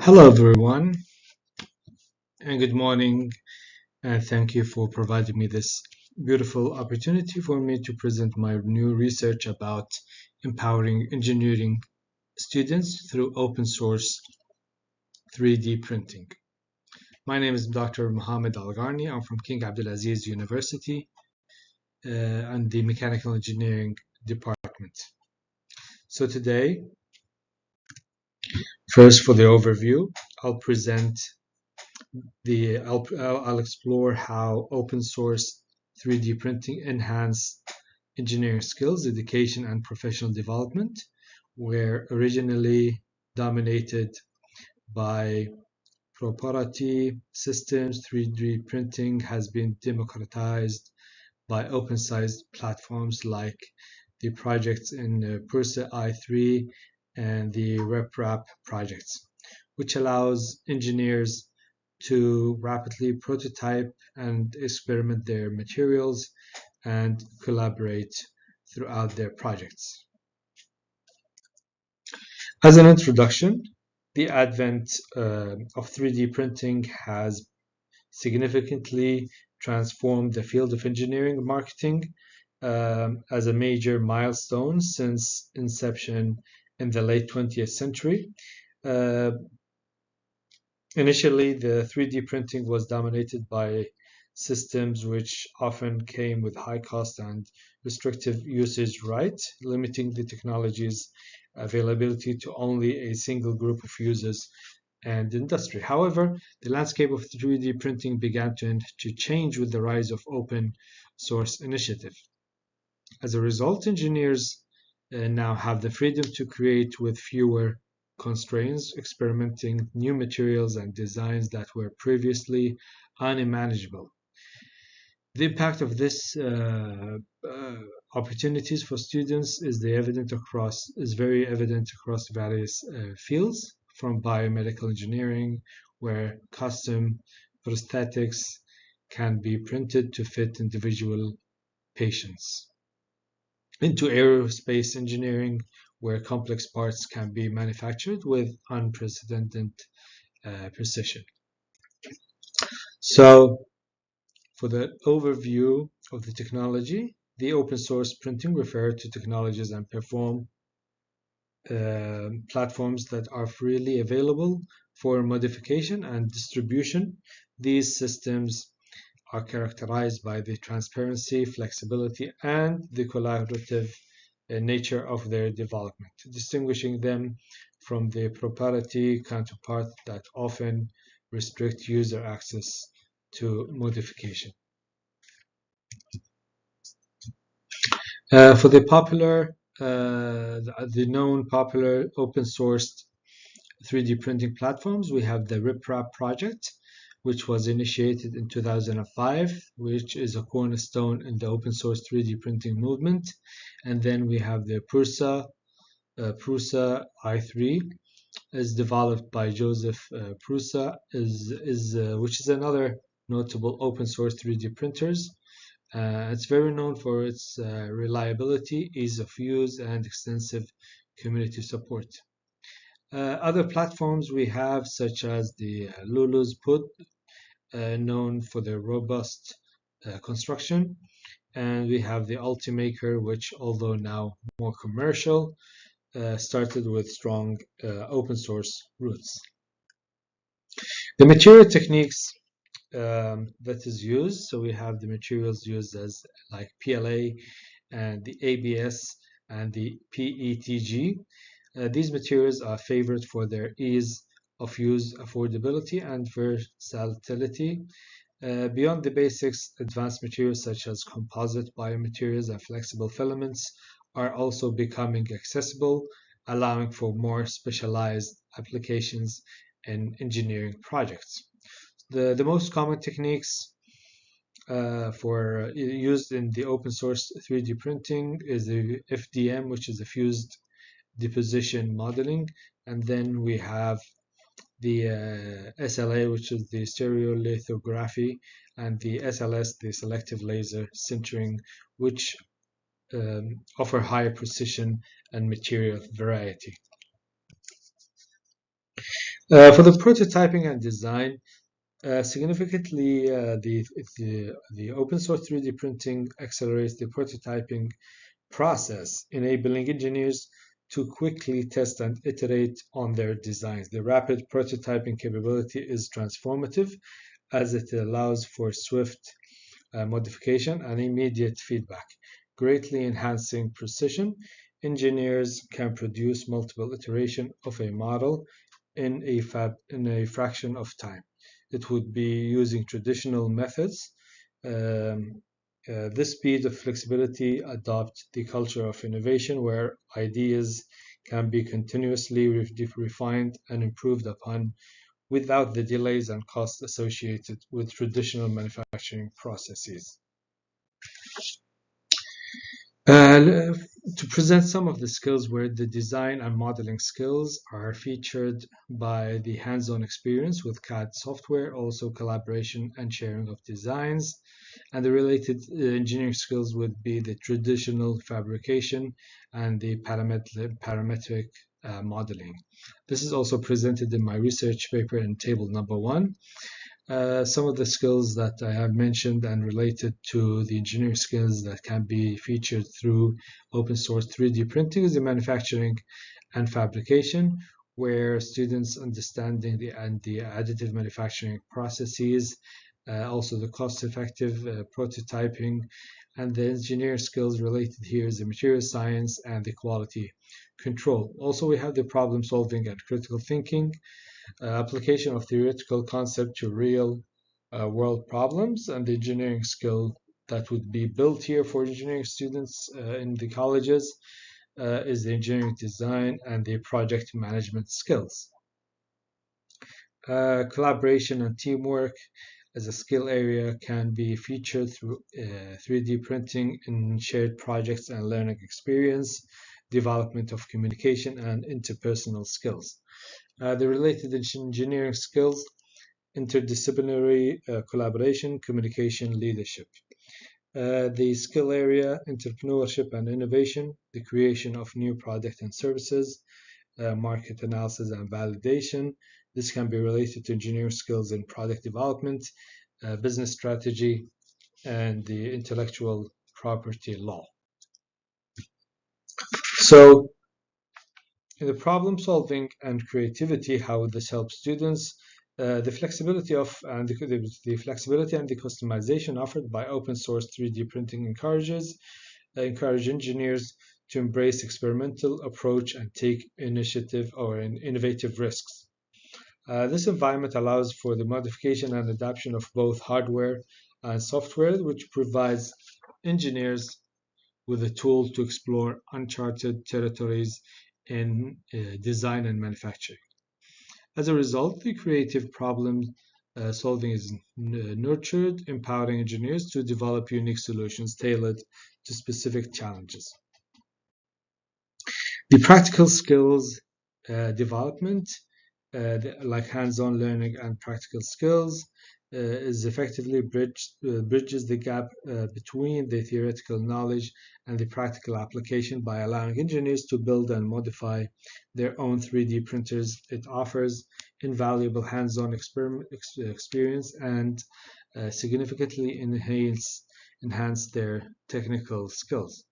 Hello, everyone, and good morning. And thank you for providing me this beautiful opportunity for me to present my new research about empowering engineering students through open source 3D printing. My name is Dr. Mohammed Algarni. I'm from King Abdulaziz University and the Mechanical Engineering Department. So today, first for the overview, I'll explore how open source 3D printing enhance engineering skills, education, and professional development, where originally dominated by proprietary systems, 3D printing has been democratized by open-source platforms like the projects in Pursa i3 and the RepRap projects, which allows engineers to rapidly prototype and experiment their materials and collaborate throughout their projects. As an introduction, the advent of 3D printing has significantly transformed the field of engineering marketing as a major milestone since inception in the late 20th century. Initially, the 3D printing was dominated by systems which often came with high cost and restrictive usage rights, limiting the technology's availability to only a single group of users and industry. However, the landscape of 3D printing began to change with the rise of open source initiative. As a result, engineers now have the freedom to create with fewer constraints, experimenting new materials and designs that were previously unimaginable. The impact of this opportunities for students is very evident across various fields, from biomedical engineering, where custom prosthetics can be printed to fit individual patients, into aerospace engineering, where complex parts can be manufactured with unprecedented precision. So, for the overview of the technology, the open source printing refers to technologies and platforms that are freely available for modification and distribution. These systems are characterized by the transparency, flexibility, and the collaborative nature of their development, distinguishing them from the proprietary counterpart that often restrict user access to modification. For the known popular open source 3D printing platforms, we have the RepRap project, which was initiated in 2005, which is a cornerstone in the open source 3D printing movement. And then we have the Prusa i3, is developed by Joseph Prusa, which is another notable open source 3D printers. It's very known for its reliability, ease of use, and extensive community support. Other platforms we have, such as the Lulu's Pud, known for their robust construction, and we have the Ultimaker, which, although now more commercial, started with strong open source roots. The material techniques that is used, so we have the materials used as like PLA and the ABS and the PETG. These materials are favored for their ease of use, affordability, and versatility. Beyond the basics, advanced materials such as composite biomaterials and flexible filaments are also becoming accessible, allowing for more specialized applications in engineering projects. The most common techniques for used in the open source 3D printing is the FDM, which is the fused deposition modeling, and then we have the SLA, which is the stereolithography, and the SLS, the selective laser sintering, which offer higher precision and material variety. For the prototyping and design, significantly, the open source 3D printing accelerates the prototyping process, enabling engineers to quickly test and iterate on their designs. The rapid prototyping capability is transformative as it allows for swift modification and immediate feedback, greatly enhancing precision. Engineers can produce multiple iterations of a model in a fraction of time. It would be using traditional methods. Um, this speed of flexibility adopt the culture of innovation where ideas can be continuously refined and improved upon without the delays and costs associated with traditional manufacturing processes. Uh, to present some of the skills where the design and modeling skills are featured by the hands-on experience with CAD software, also collaboration and sharing of designs, and the related engineering skills would be the traditional fabrication and the parametric modeling. This is also presented in my research paper in table number 1. Some of the skills that I have mentioned and related to the engineering skills that can be featured through open source 3D printing is the manufacturing and fabrication, where students understanding the additive manufacturing processes, also the cost-effective prototyping, and the engineering skills related here is the material science and the quality control. Also, we have the problem solving and critical thinking, application of theoretical concept to real world problems, and the engineering skill that would be built here for engineering students in the colleges is the engineering design and the project management skills. Collaboration and teamwork as a skill area can be featured through 3D printing in shared projects and learning experience, development of communication and interpersonal skills. The related engineering skills, interdisciplinary collaboration, communication, leadership. The skill area, entrepreneurship and innovation, the creation of new products and services, market analysis and validation. This can be related to engineering skills in product development, business strategy, and the intellectual property law. So, in the problem solving and creativity, how this helps students, the flexibility of and the flexibility and the customization offered by open source 3D printing encourage engineers to embrace experimental approach and take initiative or innovative risks. This environment allows for the modification and adaptation of both hardware and software, which provides engineers with a tool to explore uncharted territories in design and manufacturing. As a result, the creative problem solving is nurtured, empowering engineers to develop unique solutions tailored to specific challenges. The practical skills development, like hands-on learning and practical skills, is effectively bridges the gap between the theoretical knowledge and the practical application by allowing engineers to build and modify their own 3D printers. It offers invaluable hands-on experience and significantly enhance their technical skills.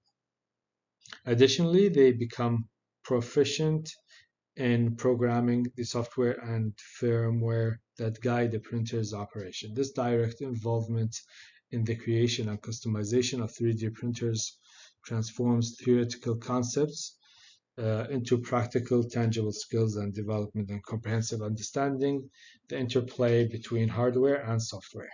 Additionally, they become proficient in programming the software and firmware that guide the printer's operation. This direct involvement in the creation and customization of 3D printers transforms theoretical concepts into practical, tangible skills and development and comprehensive understanding the interplay between hardware and software.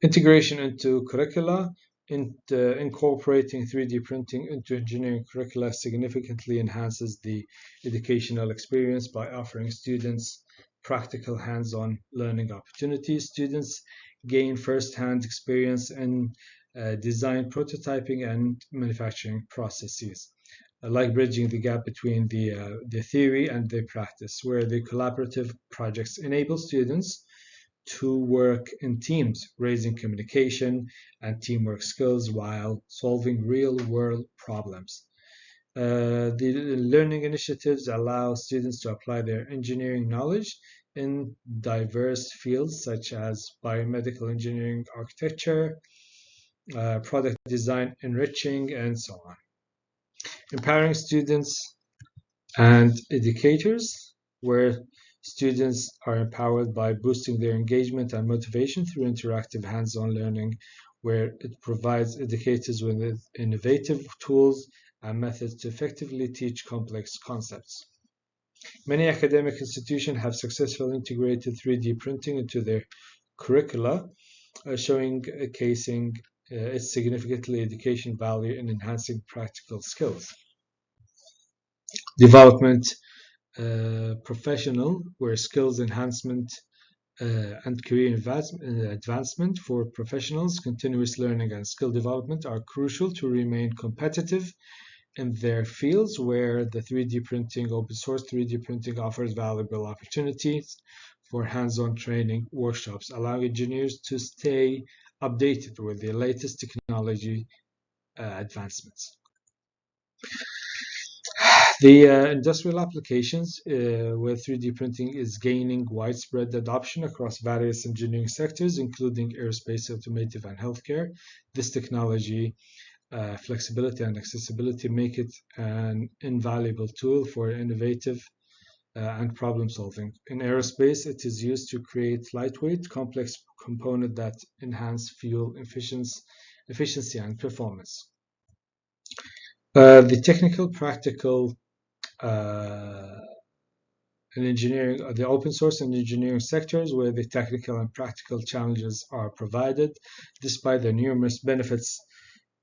Integration into curricula. Incorporating 3D printing into engineering curricula significantly enhances the educational experience by offering students practical hands-on learning opportunities. Students gain first-hand experience in design, prototyping, and manufacturing processes, like bridging the gap between the theory and the practice, where the collaborative projects enable students to work in teams, raising communication and teamwork skills while solving real-world problems. The learning initiatives allow students to apply their engineering knowledge in diverse fields such as biomedical engineering, architecture, product design, enriching, and so on. Empowering students and educators, where students are empowered by boosting their engagement and motivation through interactive hands-on learning, where it provides educators with innovative tools and methods to effectively teach complex concepts. Many academic institutions have successfully integrated 3D printing into their curricula, showcasing its significantly education value in enhancing practical skills. Development professional, where skills enhancement and career advancement for professionals, continuous learning and skill development are crucial to remain competitive in their fields, where the 3D printing, open source 3D printing offers valuable opportunities for hands-on training workshops, allowing engineers to stay updated with the latest technology advancements. The industrial applications where 3D printing is gaining widespread adoption across various engineering sectors, including aerospace, automotive, and healthcare. This technology, flexibility, and accessibility make it an invaluable tool for innovative and problem solving. In aerospace, it is used to create lightweight, complex components that enhance fuel efficiency and performance. The technical, practical, in engineering, the open source and engineering sectors, where the technical and practical challenges are provided. Despite the numerous benefits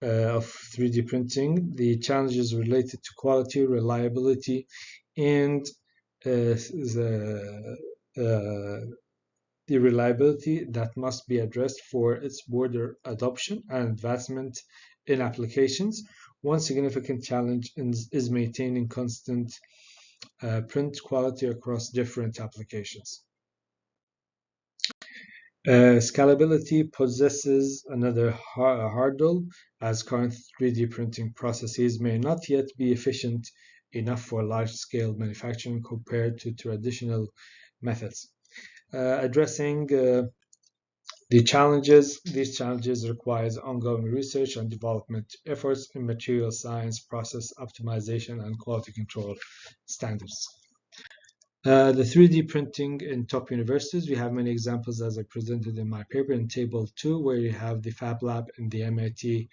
of 3D printing, the challenges related to quality, reliability, and the reliability that must be addressed for its broader adoption and advancement in applications. One significant challenge is maintaining constant print quality across different applications. Scalability possesses another hurdle, as current 3D printing processes may not yet be efficient enough for large-scale manufacturing compared to traditional methods. Addressing these challenges requires ongoing research and development efforts in material science, process optimization, and quality control standards. The 3D printing in top universities, we have many examples as I presented in my paper in Table 2, where you have the Fab Lab in the MIT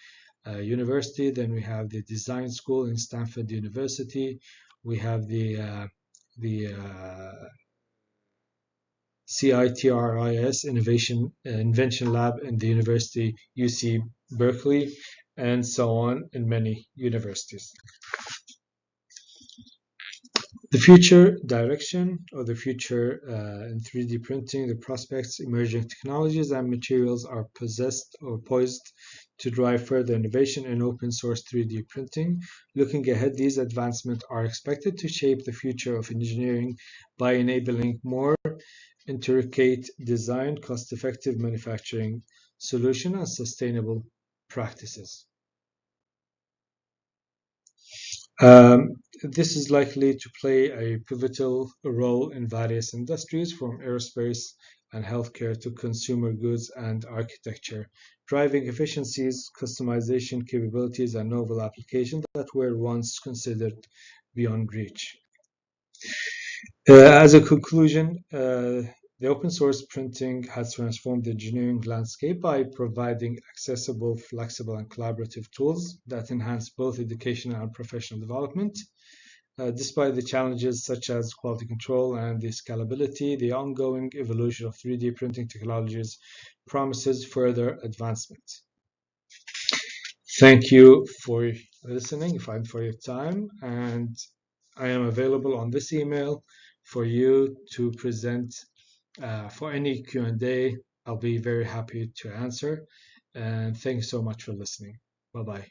University, then we have the Design School in Stanford University, we have the CITRIS Invention Lab in the University UC Berkeley, and so on in many universities. The future direction, or the future in 3D printing, the prospects, emerging technologies and materials are poised to drive further innovation in open source 3D printing. Looking ahead, these advancements are expected to shape the future of engineering by enabling more intricate design, cost-effective manufacturing solutions, and sustainable practices. This is likely to play a pivotal role in various industries, from aerospace and healthcare to consumer goods and architecture, driving efficiencies, customization capabilities, and novel applications that were once considered beyond reach. As a conclusion, the open source printing has transformed the engineering landscape by providing accessible, flexible, and collaborative tools that enhance both educational and professional development. Despite the challenges such as quality control and the scalability, the ongoing evolution of 3D printing technologies promises further advancement. Thank you for listening and for your time, and I am available on this email for you to present for any Q&A. I'll be very happy to answer, and thanks so much for listening. Bye-bye.